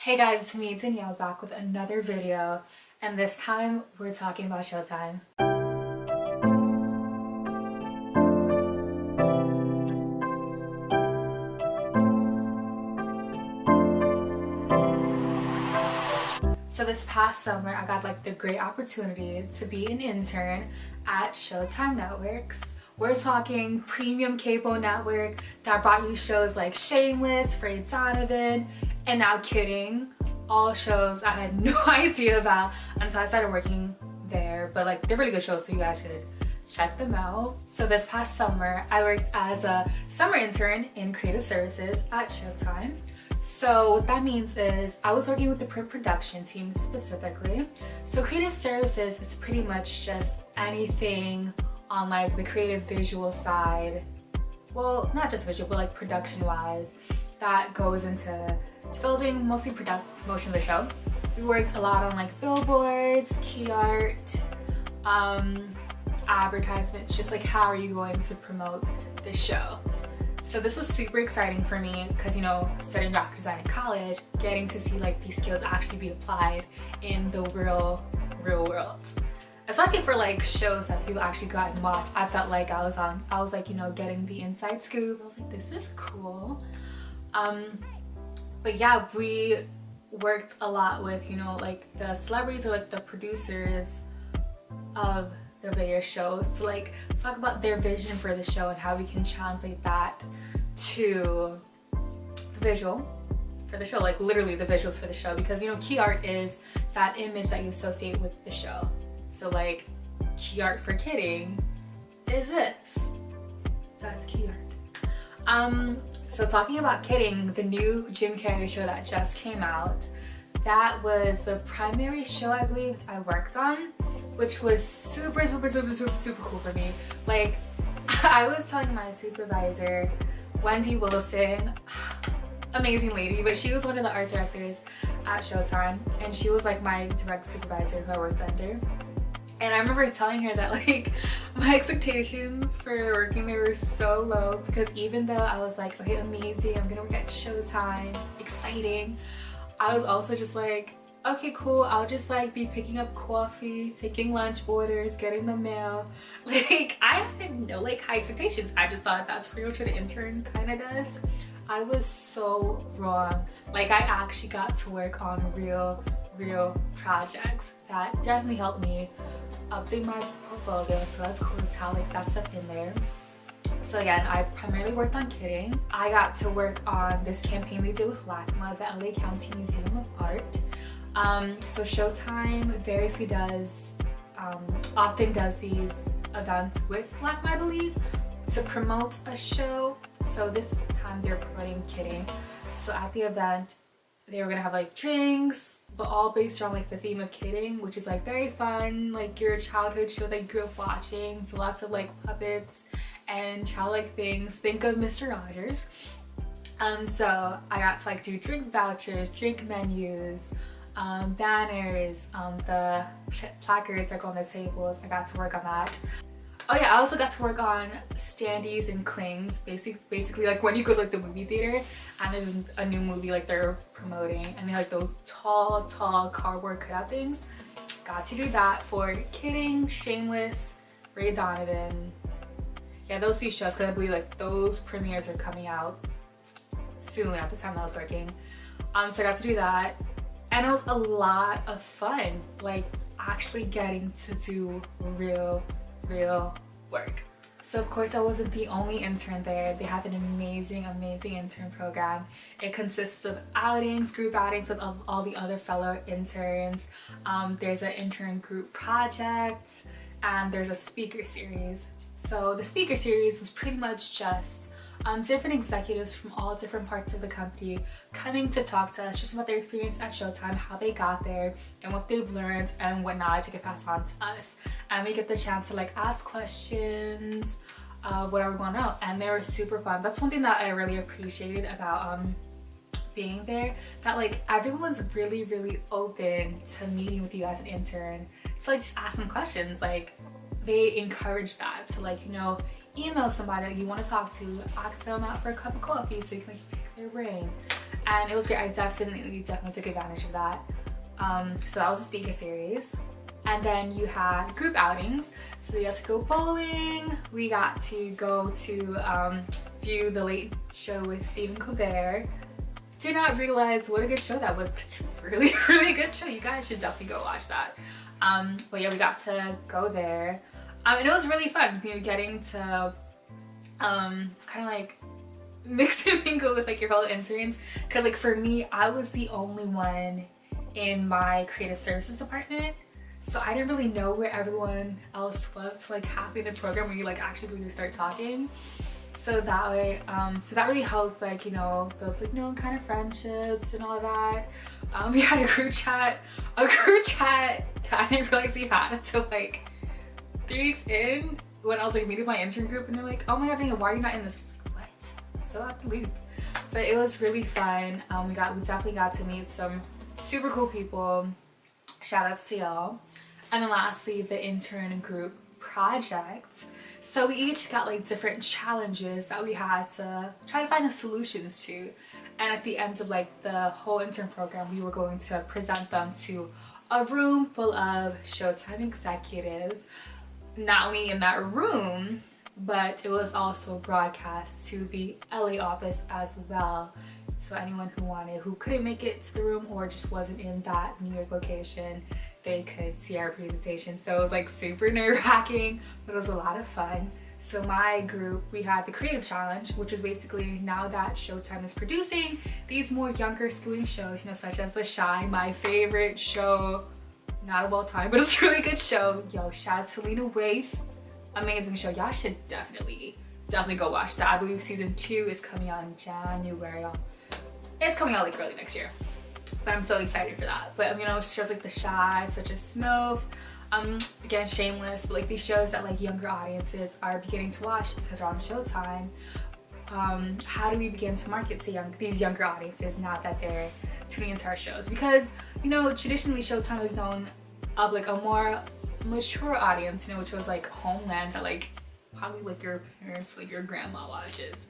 Hey guys, it's me, Danielle, back with another video, and this time we're talking about Showtime. So this past summer, I got like the great opportunity to be an intern at Showtime Networks. We're talking premium cable network that brought you shows like Shameless, Ray Donovan, and Now Kidding. All shows I had no idea about until I started working there, but like they're really good shows, so you guys should check them out. So this past summer, I worked as a summer intern in creative services at Showtime. So what that means is I was working with the print production team specifically. So creative services is pretty much just anything on like the creative visual side. Well, not just visual, but like production wise, that goes into developing mostly promotion of the show. We worked a lot on like billboards, key art, advertisements, just like how are you going to promote the show. So this was super exciting for me because, you know, studying graphic design in college, getting to see like these skills actually be applied in the real world. Especially for like shows that people actually go out and watch. I felt like I was like, you know, getting the inside scoop. I was like, this is cool. But yeah, we worked a lot with, you know, like the celebrities or like the producers of the various shows to like talk about their vision for the show and how we can translate that to the visual for the show, like literally the visuals for the show, because, you know, key art is that image that you associate with the show. So like key art for Kidding is this. That's key art. So talking about Kidding, the new Jim Carrey show that just came out, that was the primary show I believe I worked on, which was super cool for me. Like, I was telling my supervisor, Wendy Wilson, amazing lady, but she was one of the art directors at Showtime, and she was like my direct supervisor who I worked under. And I remember telling her that like my expectations for working there were so low, because even though I was like, okay, amazing, I'm gonna work at Showtime, exciting, I was also just like, okay, cool, I'll just like be picking up coffee, taking lunch orders, getting the mail. Like, I had no like high expectations. I just thought that's pretty much what an intern kind of does. I was so wrong. Like, I actually got to work on real projects that definitely helped me update my portfolio, so that's cool to have like that stuff in there. So again, I primarily worked on Kidding. I got to work on this campaign they did with LACMA, the LA County Museum of Art. So Showtime variously does, often does these events with LACMA, I believe, to promote a show. So this time they're promoting Kidding. So at the event, they were gonna have like drinks, but all based around like the theme of Kidding, which is like very fun, like your childhood show that you grew up watching. So lots of like puppets and childlike things. Think of Mr. Rogers. So I got to like do drink vouchers, drink menus, banners, the placards that go on the tables. I got to work on that. Oh yeah, I also got to work on standees and clings. Basically like when you go to like the movie theater and there's a new movie like they're promoting, and they have like those tall cardboard cutout things. Got to do that for Kidding, Shameless, Ray Donovan. Yeah, those few shows, because I believe like those premieres are coming out soon at the time that I was working. So I got to do that, and it was a lot of fun, like actually getting to do real work. So of course I wasn't the only intern there. They have an amazing intern program. It consists of outings, group outings with all the other fellow interns. There's an intern group project, and there's a speaker series. So the speaker series was pretty much just different executives from all different parts of the company coming to talk to us just about their experience at Showtime, how they got there, and what they've learned, and what knowledge they can pass on to us. And we get the chance to like ask questions, whatever we want to know, and they were super fun. That's one thing that I really appreciated about being there, that like everyone's really open to meeting with you as an intern. So like just ask them questions. Like, they encourage that to like, you know, email somebody that you want to talk to, ask them out for a cup of coffee so you can like pick their brain. and it was great. I definitely took advantage of that. So that was a speaker series. And then you had group outings. So we got to go bowling. We got to go to view The Late Show with Stephen Colbert. Did not realize what a good show that was, but it's a really, really good show. You guys should definitely go watch that. But yeah, we got to go there. And it was really fun, you know, getting to kind of like mix and mingle with like your fellow interns. Cause like for me, I was the only one in my creative services department. So I didn't really know where everyone else was to like halfway the program where you like actually really start talking. So that way, so that really helped like, you know, build like, you know, kind of friendships and all that. We had a group chat that I didn't realize we had until like 3 weeks in when I was like meeting my intern group, and they're like, oh my god, Danyelle, why are you not in this? I was like, what? I'm so out the loop. But it was really fun. We definitely got to meet some super cool people. Shout outs to y'all. And then lastly, the intern group project. So we each got like different challenges that we had to try to find the solutions to. And at the end of like the whole intern program, we were going to present them to a room full of Showtime executives. Not only in that room, but it was also broadcast to the LA office as well. So anyone who couldn't make it to the room or just wasn't in that New York location, they could see our presentation. So it was like super nerve-wracking, but it was a lot of fun. So my group, we had the creative challenge, which is basically now that Showtime is producing these more younger schooling shows, you know, such as The Shy, my favorite show, not of all time, but it's a really good show. Yo, shout out to Lena Waithe, amazing show. Y'all should definitely go watch that. I believe season 2 is coming out in January. It's coming out like early next year, but I'm so excited for that. But you know, shows like The Shy, such as Smooth, again, Shameless, but like these shows that like younger audiences are beginning to watch because they're on Showtime. How do we begin to market to these younger audiences now that they're tuning into our shows? Because, you know, traditionally Showtime is known of like a more mature audience, you know, which was like Homeland, that like probably like your parents, like your grandma watches.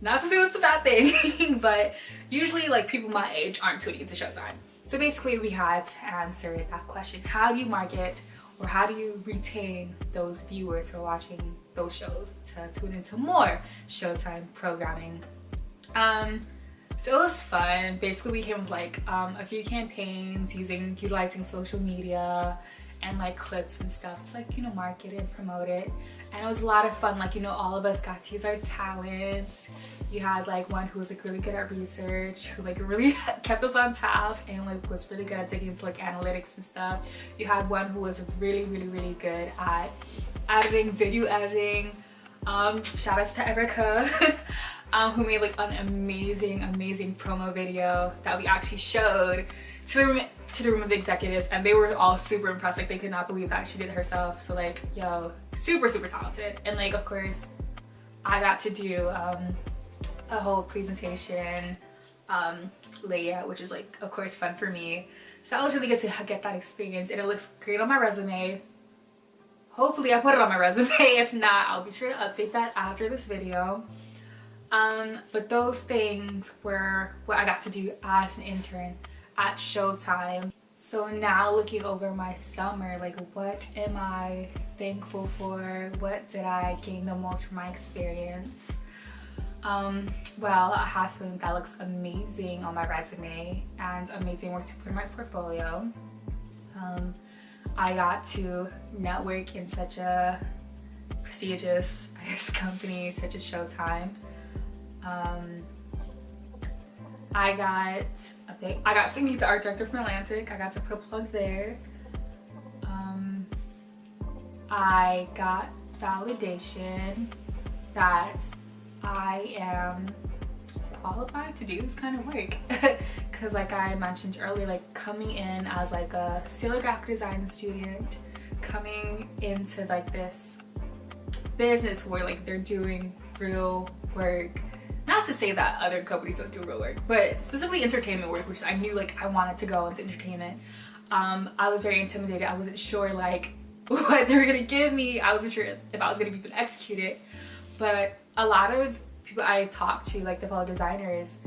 Not to say that's a bad thing, but usually like people my age aren't tuning into Showtime. So basically we had to answer that question. How do you market, or how do you retain those viewers who are watching those shows to tune into more Showtime programming? So it was fun. Basically we came with like a few campaigns utilizing social media and like clips and stuff to like, you know, market it and promote it. And it was a lot of fun. Like, you know, all of us got to use our talents. You had like one who was like really good at research, who like really kept us on task and like was really good at digging into like analytics and stuff. You had one who was really good at editing, video editing. Shout outs to Erica, who made like an amazing promo video that we actually showed to the room of executives, and they were all super impressed. Like, they could not believe that she did it herself. So like, yo, super talented. And like, of course, I got to do a whole presentation layout, which is like, of course, fun for me. So that was really good to get that experience, and it looks great on my resume. Hopefully I put it on my resume. If not, I'll be sure to update that after this video. But those things were what I got to do as an intern at Showtime. So now looking over my summer, like, what am I thankful for? What did I gain the most from my experience? Well, I have to think that looks amazing on my resume and amazing work to put in my portfolio. I got to network in such a prestigious, I guess, company such as Showtime. I got to meet the art director from Atlantic. I got to put a plug there. I got validation that I am qualified to do this kind of work. Because like I mentioned earlier, like coming in as like a still graphic design student, coming into like this business where like they're doing real work. Not to say that other companies don't do real work, but specifically entertainment work, which I knew like I wanted to go into entertainment. I was very intimidated. I wasn't sure like what they were gonna give me. I wasn't sure if I was gonna be able to execute it. But a lot of people I talked to, like the fellow designers,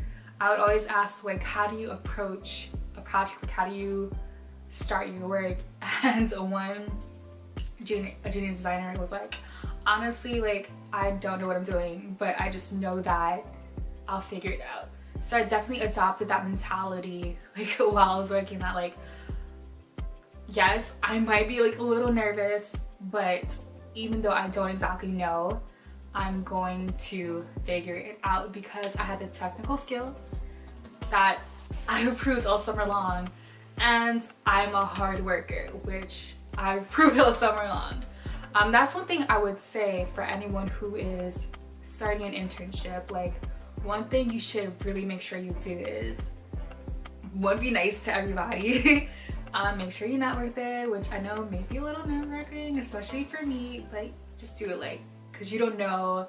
I would always ask like, how do you approach a project? Like, how do you start your work? And a junior designer was like, honestly, like, I don't know what I'm doing, but I just know that I'll figure it out. So I definitely adopted that mentality like while I was working, that like, yes, I might be like a little nervous, but even though I don't exactly know, I'm going to figure it out because I had the technical skills that I improved all summer long, and I'm a hard worker, which I proved all summer long. That's one thing I would say for anyone who is starting an internship. Like, one thing you should really make sure you do is, one, be nice to everybody. Make sure you network there, which I know may be a little nerve-wracking, especially for me, but just do it, like, because you don't know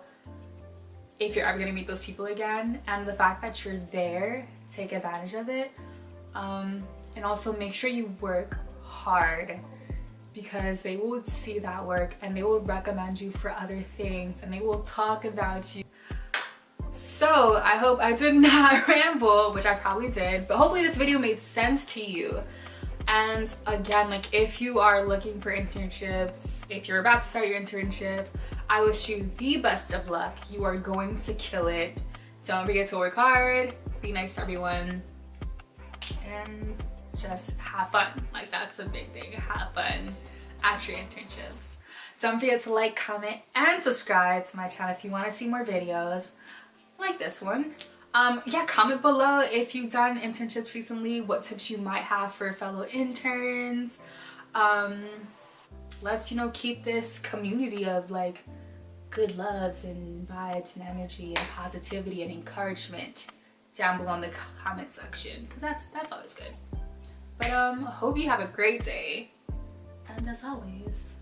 if you're ever gonna meet those people again, and the fact that you're there, take advantage of it. And also make sure you work hard, because they will see that work and they will recommend you for other things and they will talk about you. So I hope I did not ramble, which I probably did, but hopefully this video made sense to you. And again, like, if you are looking for internships, if you're about to start your internship, I wish you the best of luck. You are going to kill it. Don't forget to work hard, be nice to everyone, and just have fun. Like, that's a big thing. Have fun at your internships. Don't forget to like, comment, and subscribe to my channel if you want to see more videos like this one. Yeah, comment below if you've done internships recently, what tips you might have for fellow interns. Let's, you know, keep this community of like good love and vibes and energy and positivity and encouragement down below in the comment section, because that's always good. But hope you have a great day, and as always,